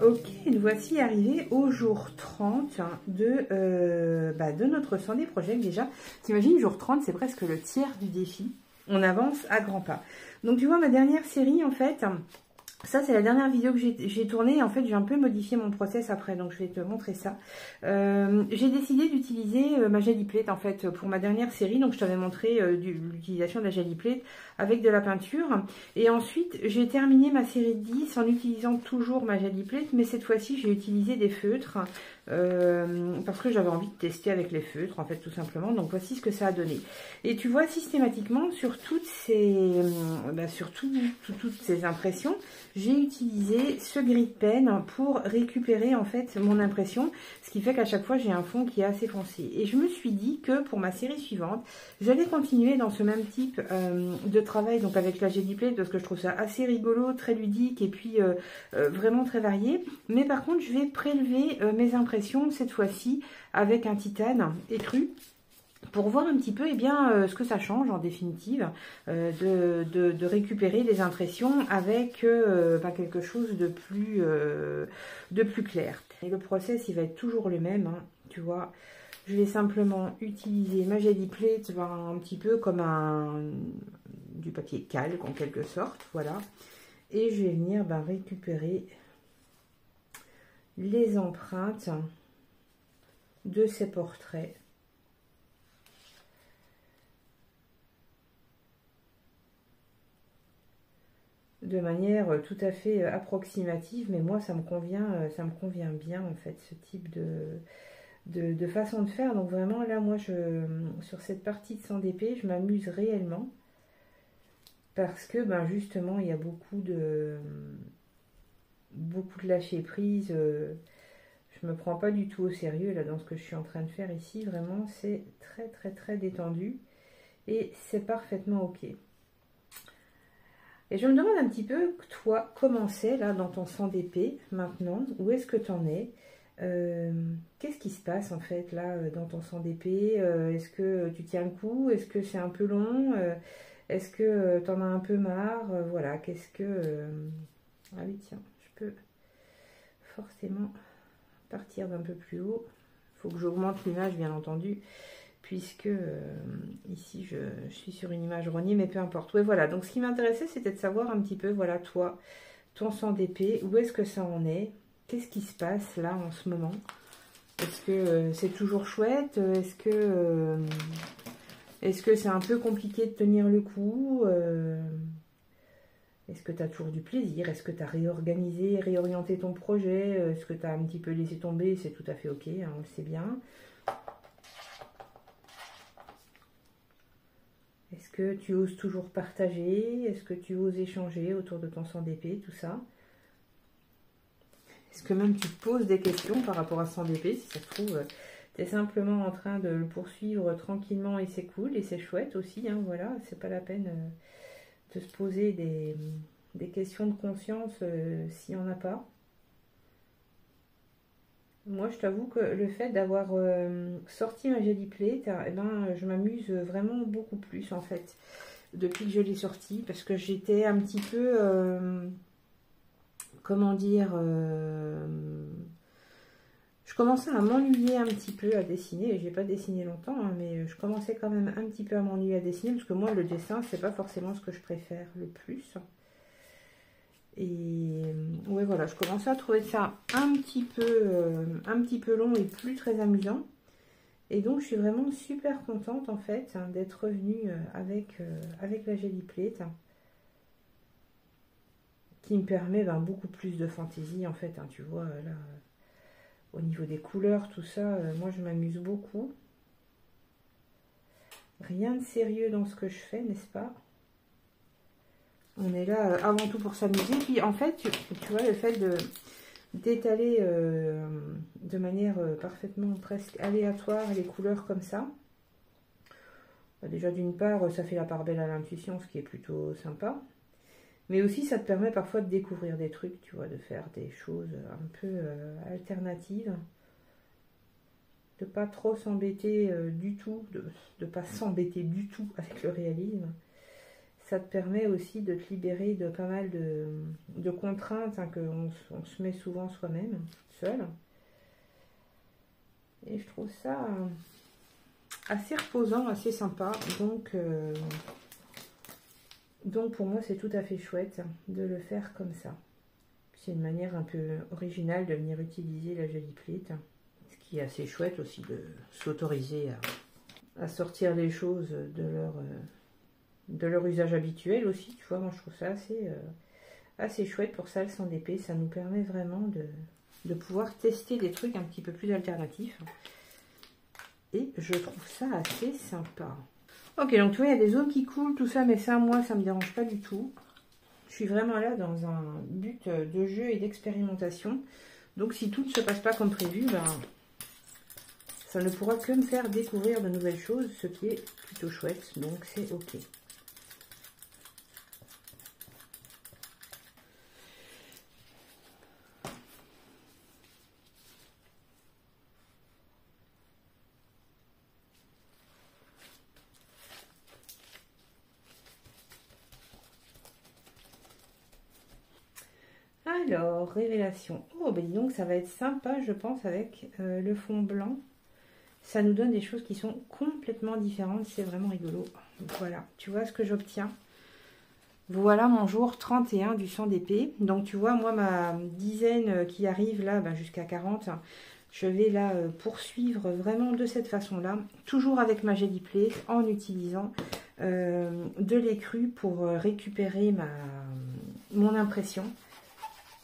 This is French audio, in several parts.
Ok, nous voici arrivés au jour 30 de notre Sunday Project déjà. T'imagines, jour 30, c'est presque le tiers du défi. On avance à grands pas. Donc tu vois, ma dernière série, en fait, ça c'est la dernière vidéo que j'ai tournée. En fait, j'ai un peu modifié mon process après, donc je vais te montrer ça. J'ai décidé d'utiliser ma Gelly Plate, en fait, pour ma dernière série. Donc je t'avais montré l'utilisation de la Gelly Plate avec de la peinture. Et ensuite, j'ai terminé ma série de 10 en utilisant toujours ma Gelly Plate, mais cette fois-ci, j'ai utilisé des feutres. Parce que j'avais envie de tester avec les feutres, en fait, tout simplement. Donc voici ce que ça a donné. Et tu vois, systématiquement, sur toutes ces impressions, j'ai utilisé ce gris de pen pour récupérer en fait mon impression, ce qui fait qu'à chaque fois j'ai un fond qui est assez foncé. Et je me suis dit que pour ma série suivante, j'allais continuer dans ce même type de travail, donc avec la Gelly Plate, parce que je trouve ça assez rigolo, très ludique et puis vraiment très varié. Mais par contre, je vais prélever mes impressions cette fois-ci avec un titane écru, pour voir un petit peu ce que ça change en définitive, de récupérer les impressions avec quelque chose de plus clair. Et le process, il va être toujours le même, hein, tu vois. Je vais simplement utiliser ma Gelly Plate un petit peu comme du papier calque en quelque sorte, voilà. Et je vais venir récupérer les empreintes de ces portraits. De manière tout à fait approximative, mais moi ça me convient bien en fait, ce type de façon de faire. Donc vraiment là, moi sur cette partie de Sunday P, je m'amuse réellement, parce que justement il y a beaucoup de lâcher prise. Je me prends pas du tout au sérieux là dans ce que je suis en train de faire ici. Vraiment, c'est très très très détendu et c'est parfaitement ok. Et je me demande un petit peu, toi, comment c'est là dans ton Sunday P maintenant? Où est-ce que tu en es? Qu'est-ce qui se passe en fait là dans ton Sunday P? Est-ce que tu tiens le coup? Est-ce que c'est un peu long? Est-ce que tu en as un peu marre? Voilà, qu'est-ce que... Ah oui, tiens, je peux forcément partir d'un peu plus haut. Il faut que j'augmente l'image, bien entendu, puisque ici je suis sur une image rognée, mais peu importe. Ouais, voilà, donc ce qui m'intéressait, c'était de savoir un petit peu, voilà, toi, ton Sunday P, où est-ce que ça en est? Qu'est-ce qui se passe là en ce moment? Est-ce que c'est toujours chouette? Est-ce que c'est un peu compliqué de tenir le coup? Est-ce que tu as toujours du plaisir? Est-ce que tu as réorienté ton projet? Est-ce que tu as un petit peu laissé tomber? C'est tout à fait ok, hein, on le sait bien. Est-ce que tu oses toujours partager? Est-ce que tu oses échanger autour de ton Sunday P, tout ça? Est-ce que même tu te poses des questions par rapport à Sunday P? Si ça se trouve, tu es simplement en train de le poursuivre tranquillement et c'est cool et c'est chouette aussi, hein, voilà, c'est pas la peine de se poser des questions de conscience s'il n'y en a pas. Moi, je t'avoue que le fait d'avoir sorti ma Gelly Plate, je m'amuse vraiment beaucoup plus en fait depuis que je l'ai sorti, parce que j'étais un petit peu, comment dire, je commençais à m'ennuyer un petit peu à dessiner. J'ai pas dessiné longtemps, hein, mais je commençais quand même un petit peu à m'ennuyer à dessiner, parce que moi, le dessin, c'est pas forcément ce que je préfère le plus. Et ouais, voilà, je commençais à trouver ça un petit peu long et plus très amusant. Et donc, je suis vraiment super contente, en fait, hein, d'être revenue avec la Gelly Plate, hein, qui me permet beaucoup plus de fantaisie, en fait, hein, tu vois, là, au niveau des couleurs, tout ça, moi, je m'amuse beaucoup. Rien de sérieux dans ce que je fais, n'est-ce pas? On est là avant tout pour s'amuser. Puis en fait, tu vois, le fait d'étaler de manière parfaitement presque aléatoire les couleurs comme ça. Déjà d'une part, ça fait la part belle à l'intuition, ce qui est plutôt sympa. Mais aussi, ça te permet parfois de découvrir des trucs, tu vois, de faire des choses un peu alternatives. De pas trop s'embêter du tout, de pas s'embêter du tout avec le réalisme. Ça te permet aussi de te libérer de pas mal de contraintes hein, qu'on se met souvent soi-même, seul. Et je trouve ça assez reposant, assez sympa. Donc pour moi, c'est tout à fait chouette de le faire comme ça. C'est une manière un peu originale de venir utiliser la Jelly Plate. Ce qui est assez chouette aussi de s'autoriser à sortir les choses de leur usage habituel aussi. Tu vois, moi je trouve ça assez chouette pour ça, le sans DP. Ça nous permet vraiment de pouvoir tester des trucs un petit peu plus alternatifs. Et je trouve ça assez sympa. Ok, donc tu vois, il y a des zones qui coulent, tout ça, mais ça, moi, ça me dérange pas du tout. Je suis vraiment là dans un but de jeu et d'expérimentation. Donc si tout ne se passe pas comme prévu, ben, ça ne pourra que me faire découvrir de nouvelles choses, ce qui est plutôt chouette. Donc c'est ok. Alors, révélation. Oh, ben dis donc, ça va être sympa, je pense, avec le fond blanc. Ça nous donne des choses qui sont complètement différentes. C'est vraiment rigolo. Voilà, tu vois ce que j'obtiens. Voilà mon jour 31 du sang d'épée. Donc, tu vois, moi, ma dizaine qui arrive là, ben, jusqu'à 40, je vais là poursuivre vraiment de cette façon-là. Toujours avec ma Jelly Plate, en utilisant de l'écru pour récupérer mon impression.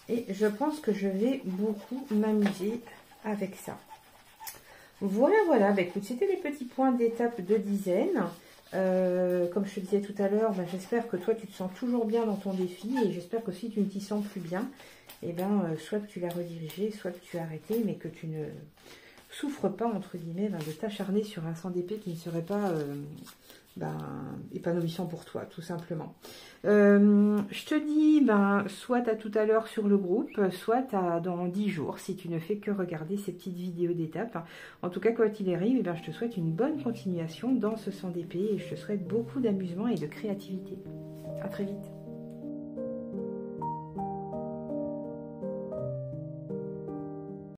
Et je pense que je vais beaucoup m'amuser avec ça. Voilà, voilà. Bah, écoute, c'était les petits points d'étape de dizaine. Comme je te disais tout à l'heure, bah, j'espère que toi, tu te sens toujours bien dans ton défi. Et j'espère que si tu ne t'y sens plus bien, eh ben, soit que tu l'as redirigé, soit que tu as arrêté, mais que tu ne souffres pas, entre guillemets, ben, de t'acharner sur un sang d'épée qui ne serait pas épanouissant pour toi, tout simplement. Je te dis, soit à tout à l'heure sur le groupe, soit dans 10 jours, si tu ne fais que regarder ces petites vidéos d'étapes. En tout cas, quoi qu'il arrive, eh ben, je te souhaite une bonne continuation dans ce sang d'épée et je te souhaite beaucoup d'amusement et de créativité. À très vite.